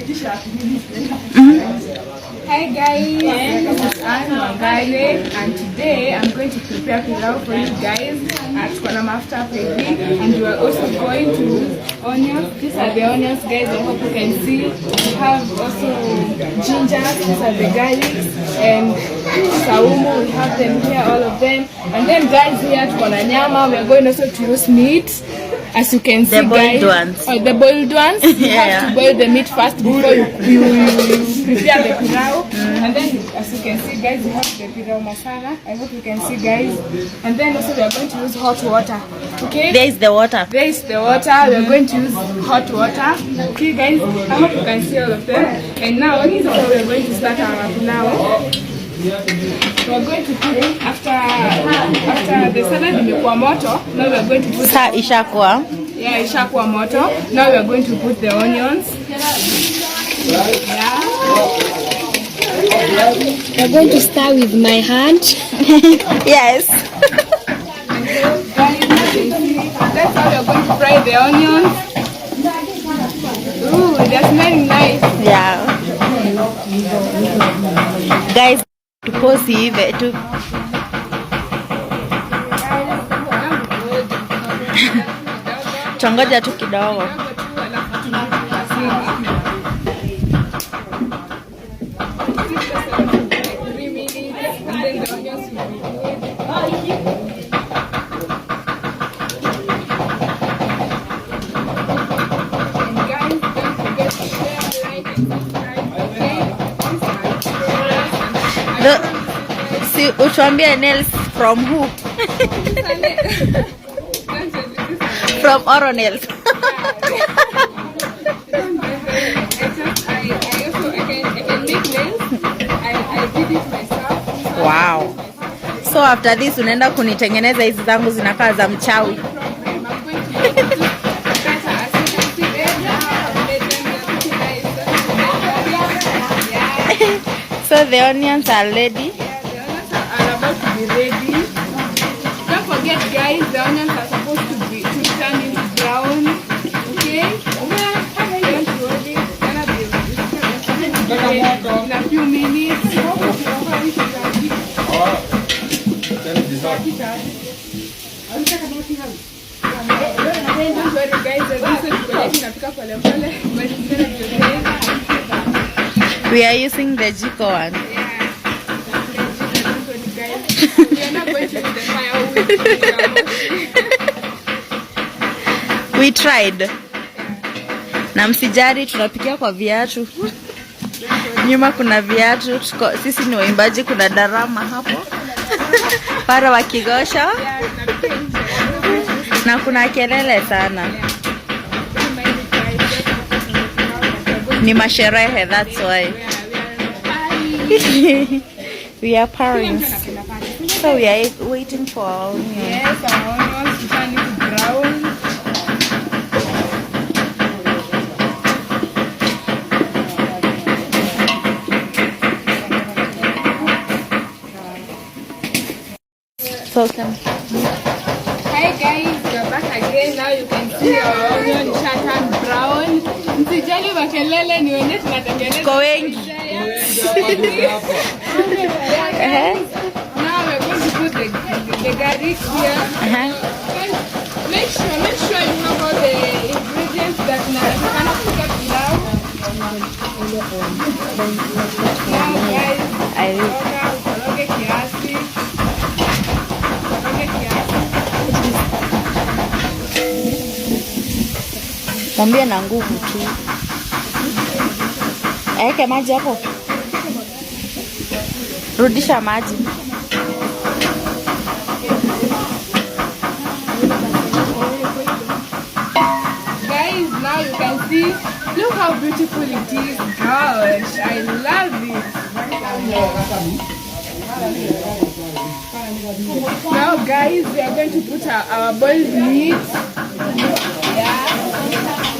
Hi guys, this is Anne and today I'm going to prepare pilau for you guys at Kona Mafuta baby, and we are also going to onions. These are the onions guys, I hope you can see. We have also ginger, these are the garlics, and saumu, we have them here, all of them. And then guys, here at Kona Nyama, we are going also to use meat. As you can see, guys, the boiled ones. You have to boil the meat first before you prepare the pilau. And then, as you can see, guys, we have the pilau masala. I hope you can see, guys. And then also we are going to use hot water. Okay. There is the water. There is the water. We are going to use hot water. Okay, guys. I hope you can see all of them. And now, this is how we are going to start our pilau. We are going to put after the salad imekuwa moto. Now we are going to put ishakuwa. Yeah, ishakuwa moto. Now we are going to put the onions. Yeah. We are going to start with my hand. Yes. That's how we are going to fry the onions. Ooh, they're smelling nice. Yeah. Guys, tuposi hivi tu. Chongoja tu kidogo. Si utuambie nails from who? From oral nails. Wow. So after this unaenda kunitengeneza hizi zangu zinakaa za mchawi. So the onions are ready. Yeah, the onions are about to be ready. Don't forget, guys, the onions are supposed to turn into brown. Okay? Don't worry. It's gonna be in a few minutes. Don't worry, guys. We are using the Jiko one. Yeah. We are not going to use the firewood. We tried. Na msijari tunapikia kwa viatu. Nyuma kuna viatu. Sisi ni waimbaji, kuna darama hapo. Para wakigosha. Na kuna kelele sana. Ni masherehe, that's why. We are parents. So we are waiting for our onions. Yes, our onions to turn into brown. So Hi guys, we're back again. Now you can see our onion turned brown. Msijali makelele, ni wenyewe tunatengeneza. Kwa wengi. Now we're going to put the garlic here. Make sure you have all the ingredients that unatakana kupika pilau. Now guys, ukoroge kiasi. Mwambie na nguvu tu. Eke maji hapo. Rudisha maji. Guys, now you can see, look how beautiful it is. Gosh, I love it. Now guys, we are going to put our boiled meat.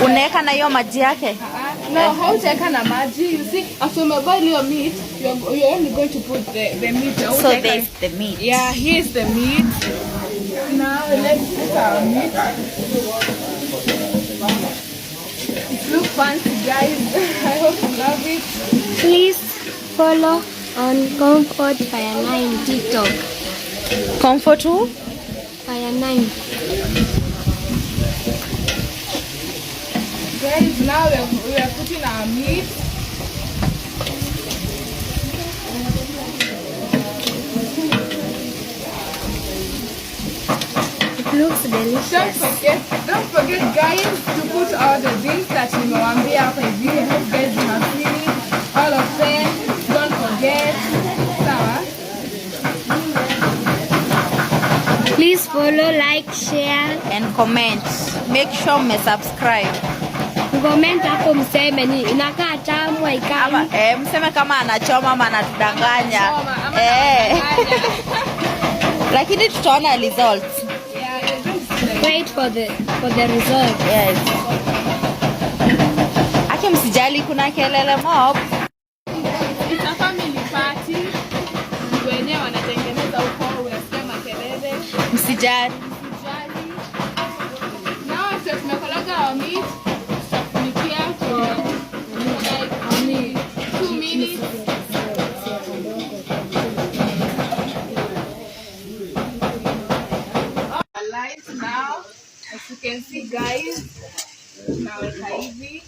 Unaweka na hiyo maji yake? No, hautaweka na maji. You see, after you boil your meat, you're only going to put the meat. So there's the meat. Yeah, here's the meat. Now let's put our meat. It looks fancy, guys. I hope follow on Comfort Fire 9 TikTok. Comfort who? Fire 9. Guys, now we are putting our meat. It looks delicious. Don't forget guys to put all the things that nimewambia hapa hivi. I hope guys you have seen it. All of them. Don't forget. Sawa? Please follow, like, share and comment. Make sure me subscribe. comment hapo, mseme ni inakaa tamu haikai. Mseme kama anachoma ama anatudanganya. Lakini tutaona results. Wait for the result. Yes. Aki msijali kuna kelele mob. It's a family party. Wenyewe wanatengeneza huko, unasikia makelele. Msijali. Now after tumekolaga our meat, tutafunikia for like 2 minutes. Lights now, as you can see guys, tunaweka hivi.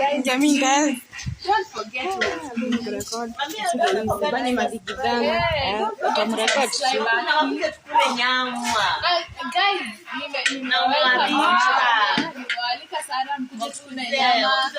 Guys, don't forget to record. Guys, nimewalika sana mkuje tukule nyama.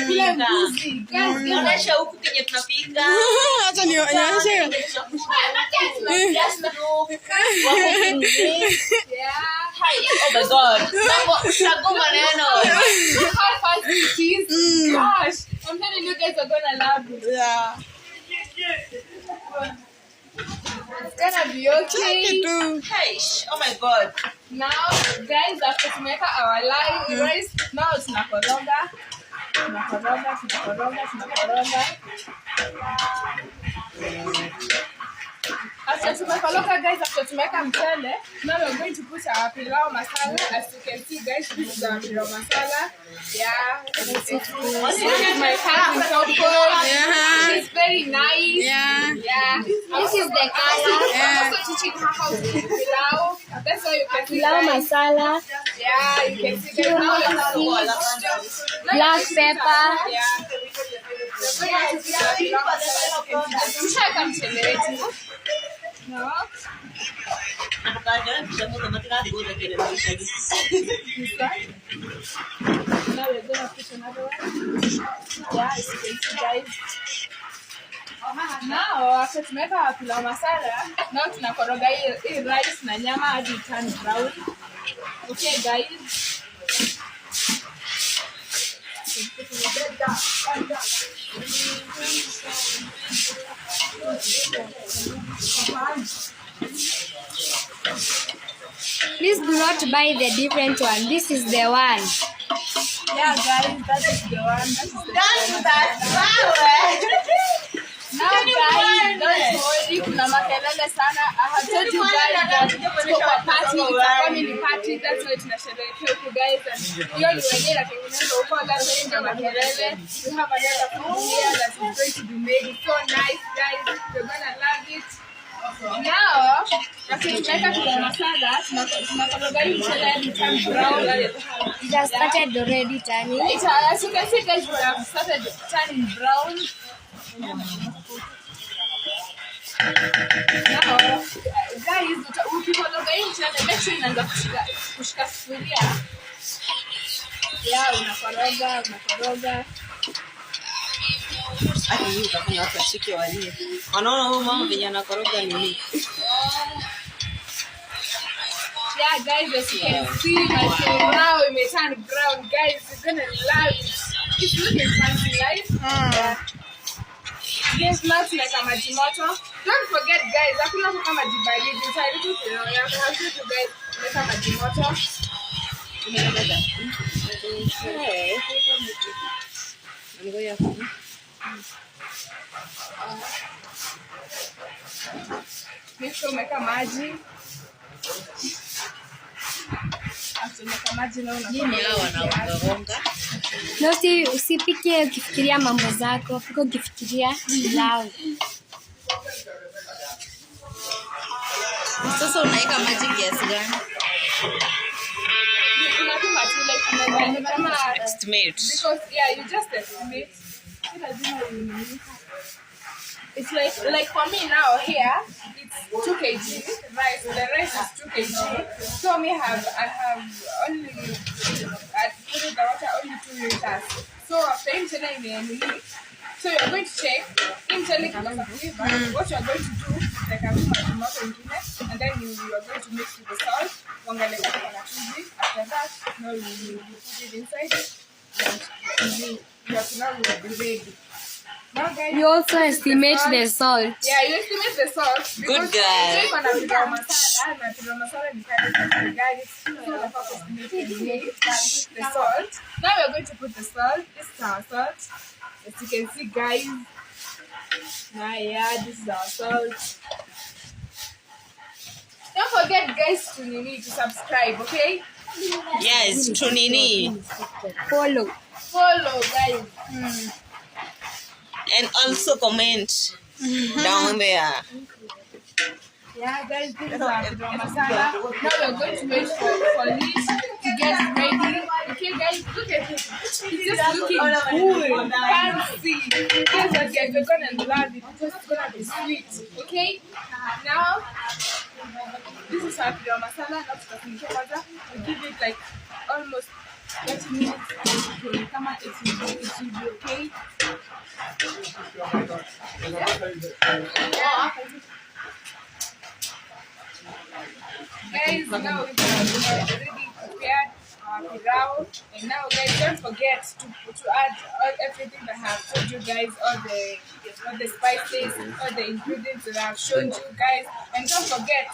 Kule mbuzi. Guys, huku kenye tunapika. Acha nionyeshe. Oh my god. How fast it is. Gosh, I'm telling you guys are gonna love it. Yeah. It's gonna be okay. Hey, oh my god. Now, guys, after to make our live rice, now it's tunakoroga. After tumekoloka guys, after tumeka mchele, now we're going to put our pilau masala. As you can see guys, this is our pilau masala. Yeah, this is my cousin Choco. She's very nice. Yeah. This is the color. I'm also teaching her how to cook pilau. That's why you can see Pilau masala. Yeah, you can see guys now. Black pepper. Yeah. Tushaka mchele wetu. No. Now we're gonna put another one. Yeah, as you can see guys. Now after tumeka pilau masala, now tunakoroga hii rice na nyama hadi turn brown. Okay guys. Please do not buy the different one. This is the one. Yeah, guys, that is the one. Now, guys, don't worry. Kuna makelele sana. I have told you guys that tuko party, it's a family party. That's why tunasherehekea huku guys. And hiyo ni wenyewe natengeneza huko guys, ndio makelele. We have another food here that is going to be made. It's so nice, guys. You're gonna love it. Now, after tumeka pilau masala, tunakoroga hii mchele hadi turn brown. It has started already turning. As you can see, guys, we have started turning brown. Now, guys, ukikoroga hii mchele, make sure inaanza kushika sufuria. Yeah, unakoroga. Hadi hii utafanya watu washike walie. Wanaona huyu mama venye anakoroga nini? Yeah, guys, as you can see, my pilau now it turn brown. Guys, you're gonna love it. It's looking fancy, right? Yeah. Yes, now tunaweka maji moto. Don't forget guys, hakuna kuweka maji baridi. Utaharibu pilau yako. Have to guys, tunaweka maji moto. Make sure umeweka maji. Atumeka maji na wanaonga. No, usipike ukifikiria mambo zako, pika ukifikiria pilau. Sasa unaweka maji kiasi gani? Estimate. Because yeah, you just estimate. It's like for me now here, it's 2 kg rice. The rice is 2 kg. So I have only put in the water only 2 liters. So after him telling me, so you're going to check him telling what you're going to do. Like I'm and then you are going to mix with the salt. After that, now you put it inside and now will be ready. Now, guys, You also estimate the salt. Yeah, you estimate the salt. Good guy. The salt. Now we're going to put the salt. This is our salt. As you can see, guys. Yeah, this is our salt. Don't forget, guys, to subscribe, okay? Yes, tunini. Follow, guys. And also comment down there. Yeah, guys, this is our masala. Now we're going to wait for it to get ready. Okay, guys, look at it. It's just looking cool, fancy. Guys, we're gonna love it because it's gonna be sweet. Okay? Now, this is our masala. We give it like almost 30 minutes. It will be okay. Guys, now we've already prepared our pilau, and now guys, don't forget to add everything that I have told you guys, all the spices, all the ingredients that I have shown you guys, and don't forget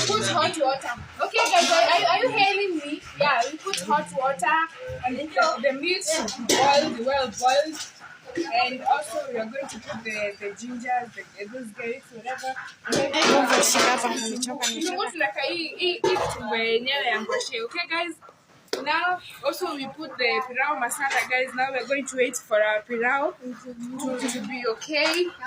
put hot water. Okay guys, are you hearing me? Yeah, we put hot water and the meat should be well boiled. And also we are going to put the gingers, those grapes, whatever. Okay guys, now also we put the pilau masala. Guys, now we're going to wait for our pilau to be okay. I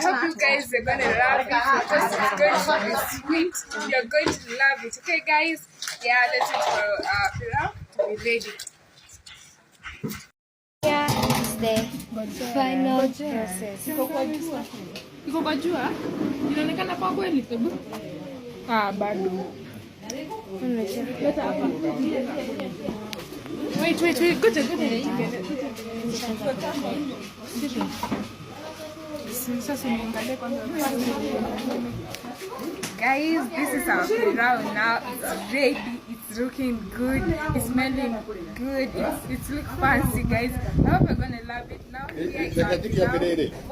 hope you guys are gonna love it because it's going to be sweet. You're going to love it. Okay guys, yeah, let's wait for our pilau to be ready. the final process. Iko kwa jua? Inaonekana kwa kweli tebu. Bado. Leta hapa. Wait. Goja. Sasa niangalie kwanza. Guys, this is our pilau now. It's ready. It's looking good. It's smelling good. It's look fancy, guys. I hope you're gonna love it. Now here is our pilau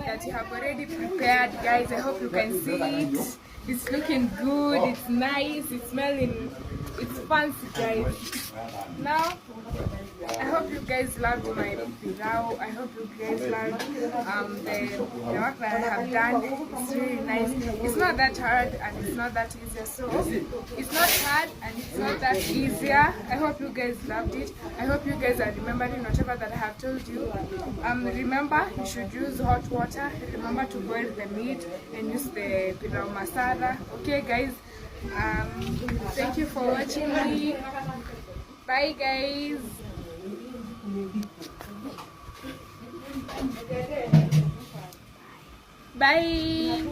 that you have already prepared, guys. I hope you can see it. It's looking good. It's nice. It's smelling. It's fancy, guys. Now, I hope you guys loved my pilau. I hope you guys loved the work that I have done. It's really nice. It's not that hard and it's not that easier. So it's not hard and it's not that easier. I hope you guys loved it. I hope you guys are remembering whatever that I have told you. Remember, you should use hot water. Remember to boil the meat and use the pilau masala. Okay, guys. Thank you for watching me. Bye, guys. Bye.